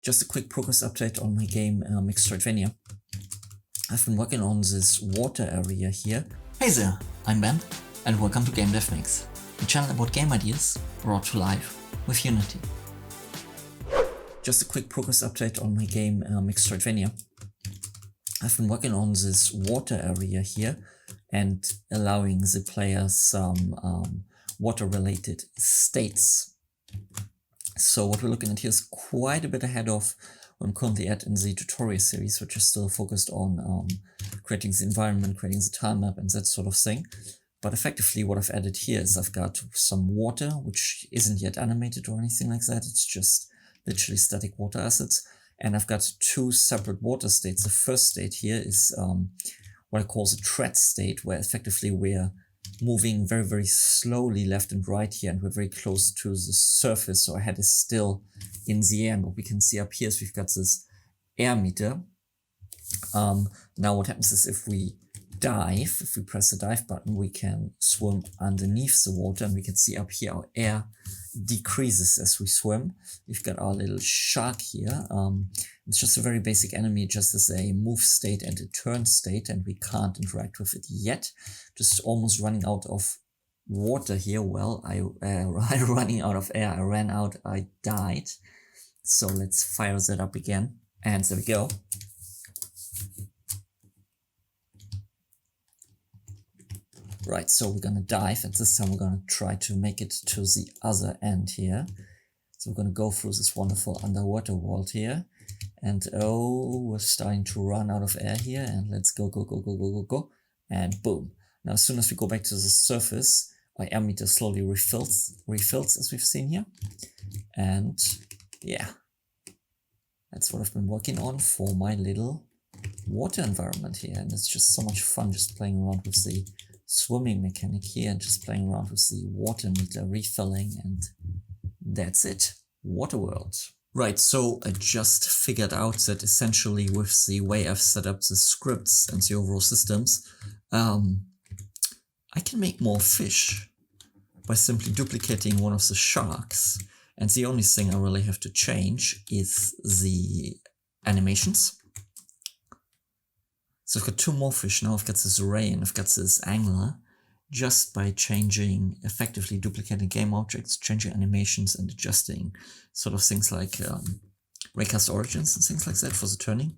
Just a quick progress update on my game MixtroidVania. I've been working on this water area here. Hey there, I'm Ben, and welcome to GameDevMix, a channel about game ideas brought to life with Unity. Just a quick progress update on my game MixtroidVania. I've been working on this water area here and allowing the players some water-related states. So what we're looking at here is quite a bit ahead of what I'm currently at in the tutorial series, which is still focused on creating the environment, creating the time map and that sort of thing. But effectively what I've added here is I've got some water, which isn't yet animated or anything like that. It's just literally static water assets. And I've got two separate water states. The first state here is what I call the tread state, where effectively we're moving very, very slowly left and right here, and we're very close to the surface, so our head is still in the air. And what we can see up here is we've got this air meter. Now what happens is if we dive, if we press the dive button, we can swim underneath the water, and we can see up here our air decreases as we swim. We've got our little shark here. It's just a very basic enemy, just as a move state and a turn state, and we can't interact with it yet. Just almost running out of water here. Well, running out of air. I ran out, I died. So let's fire that up again. And there we go. Right, so we're gonna dive, and this time we're gonna try to make it to the other end here. So we're gonna go through this wonderful underwater world here. And oh, we're starting to run out of air here, and let's go, go, go, go, go, go, go, and boom. Now as soon as we go back to the surface, our air meter slowly refills as we've seen here. And yeah, that's what I've been working on for my little water environment here. And it's just so much fun just playing around with the swimming mechanic here and just playing around with the water meter refilling, and that's it. Water world. Right, so I just figured out that essentially with the way I've set up the scripts and the overall systems, I can make more fish by simply duplicating one of the sharks. And the only thing I really have to change is the animations. So I've got two more fish now. I've got this ray and I've got this angler. Just by changing, effectively duplicating game objects, changing animations and adjusting sort of things like raycast origins and things like that for the turning.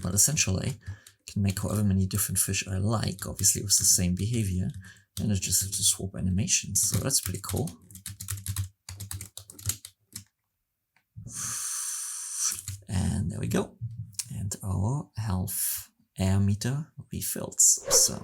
But essentially, I can make however many different fish I like, obviously with the same behavior, and I just have to swap animations. So that's pretty cool. And there we go. And our health air meter refills. So